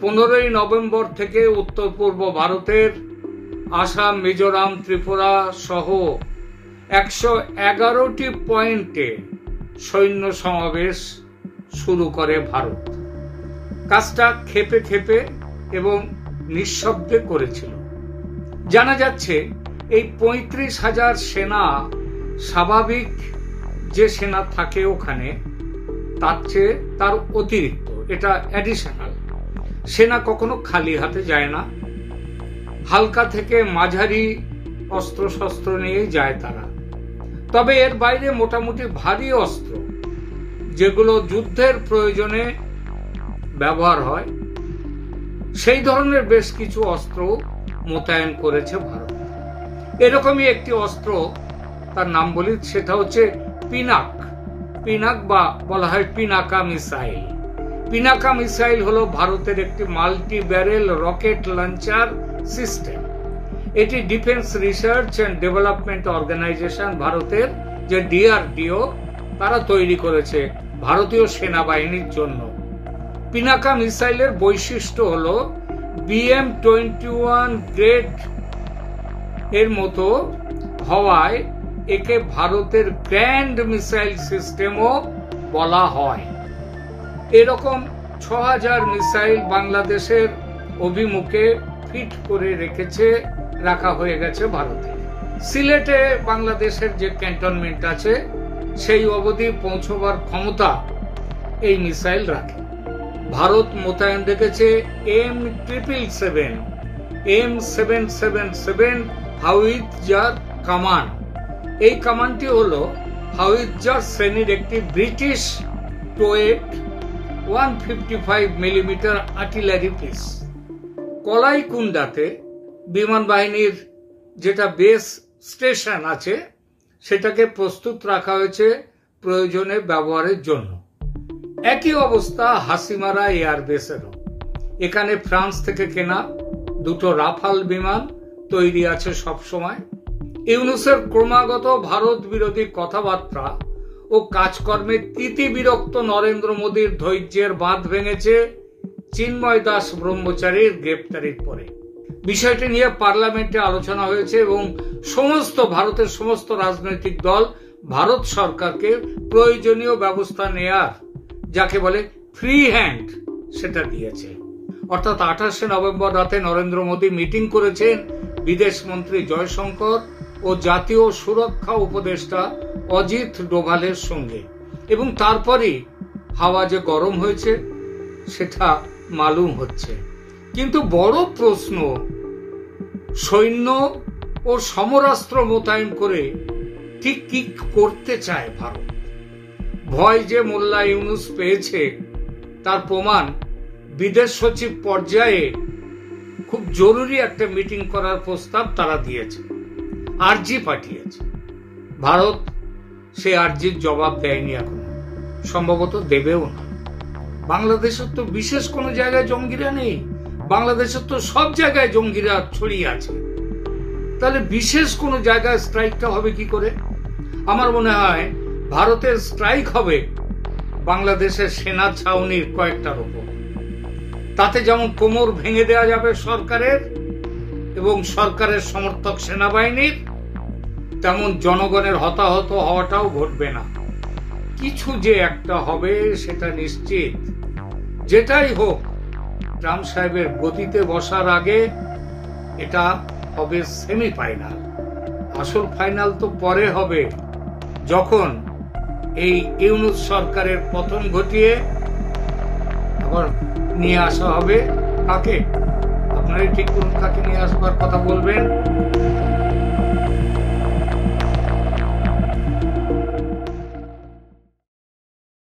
15ই November থেকে উত্তর পূর্ব ভারতের আসাম, মিজোরাম, ত্রিপুরা সহ 111টি পয়েন্টে সৈন্য সমাবেশ শুরু করে ভারত। কাজটা খেপে খেপে এবং নিঃশব্দে করেছিল। জানা যাচ্ছে এই 35,000 সেনা স্বাভাবিক যে সেনা থাকে ওখানে তার চেয়ে তার অতিরিক্ত, এটা অ্যাডিশনাল। সেনা কখনো খালি হাতে যায় না, হালকা থেকে মাঝারি অস্ত্রশস্ত্র নিয়েই যায় তারা। তবে এর বাইরে মোটামুটি ভারী অস্ত্র যেগুলো যুদ্ধের প্রয়োজনে ব্যবহার হয় সেই ধরনের বেশ কিছু অস্ত্র মোতায়েন করেছে ভারত। এরকমই একটি অস্ত্র, তার নাম বলি, সেটা হচ্ছে পিনাক। পিনাক বা বলা হয় পিনাকা মিসাইল। পিনাকা মিসাইল হলো ভারতের একটি multi barrel rocket launcher system. এটি defence research and development organisation, ভারতের যে ডিআরডিও, তারা তৈরি করেছে ভারতীয় সেনাবাহিনীর জন্য। পিনাকা মিসাইলের বৈশিষ্ট্য হলো BM-21 গ্রেড এর মতো হওয়ায় একে ভারতের গ্র্যান্ড মিসাইল সিস্টেমও বলা হয়। এরকম 6000 মিসাইল বাংলাদেশের অভিমুখে ফিট করে রাখা হয়ে গেছে ভারতে। সিলেটে বাংলাদেশের যে ক্যান্টনমেন্ট আছে সেই অবধি পৌঁছবার ক্ষমতা এই মিসাইল রাখে। ভারত মোতায়েন রেখেছে M777, M777 হাউইটজার কামান। এই কামানটি হলো হাউইটজার শ্রেণীর একটি ব্রিটিশ টোয়েট 155 মিলিমিটার আর্টিলারি পিস। কলাইকুণ্ডাতে বিমান বাহিনীর যেটা বেস স্টেশন আছে সেটাকে প্রস্তুত রাখা হয়েছে প্রয়োজনে ব্যবহারের জন্য। একই অবস্থা হাসিমারা এয়ারবেসেরও। এখানে ফ্রান্স থেকে কেনা 2টো রাফাল বিমান তৈরি আছে সবসময়। ইউনূসের ক্রমাগত ভারত বিরোধী কথাবার্তা ও কাজকর্মে তিতিবিরক্ত নরেন্দ্র মোদীর ধৈর্যের বাঁধ ভেঙেছে চিন্ময় দাস ব্রহ্মচারীর গ্রেপ্তারির পরে। বিষয়টি নিয়ে পার্লামেন্টে আলোচনা হয়েছে এবং ভারতের সমস্ত রাজনৈতিক দল ভারত সরকারকে প্রয়োজনীয় ব্যবস্থা নেয়ার, যাকে বলে ফ্রি হ্যান্ড, সেটা দিয়েছে। অর্থাৎ 28শে নভেম্বর রাতে নরেন্দ্র মোদী মিটিং করেছেন বিদেশ মন্ত্রী জয়শঙ্কর ও জাতীয় সুরক্ষা উপদেষ্টা অজিত ডোভালের সঙ্গে, এবং তারপরই হাওয়া যে গরম হয়েছে সেটা মালুম হচ্ছে। কিন্তু বড় প্রশ্ন, সৈন্য ও সমরাস্ত্র মোতায়েন করে ঠিক কি করতে চায় ভারত? ভয় যে মোল্লা ইউনূস পেয়েছে তার প্রমাণ বিদেশ সচিব পর্যায়ে খুব জরুরি একটা মিটিং করার প্রস্তাব তারা দিয়েছে, আর্জি পাঠিয়েছে। ভারত সে আর্জির জবাব দেয়নি, এখন সম্ভবত দেবেও না। বাংলাদেশের তো বিশেষ কোনো জায়গায় জঙ্গিরা নেই, বাংলাদেশের তো সব জায়গায় জঙ্গিরা ছড়িয়ে আছে। তাহলে বিশেষ কোনো জায়গায় স্ট্রাইকটা হবে কি করে? আমার মনে হয় ভারতের স্ট্রাইক হবে বাংলাদেশের সেনা ছাউনির কয়েকটার উপর। তাতে যেমন কোমর ভেঙে দেওয়া যাবে সরকারের এবং সরকারের সমর্থক সেনাবাহিনীর, তেমন জনগণের হতাহত হওয়াটাও ঘটবে না। কিছু যে একটা হবে সেটা নিশ্চিত। যেটাই হোক, ট্রাম্প সাহেবের গদিতে বসার আগে এটা হবে সেমিফাইনাল। আসল ফাইনাল তো পরে হবে, যখন এই ইউনূস সরকারের পতন ঘটিয়ে আবার নিয়ে আসা হবে কাকে? আপনারা ঠিক করুন কাকে নিয়ে আসবার কথা বলবেন।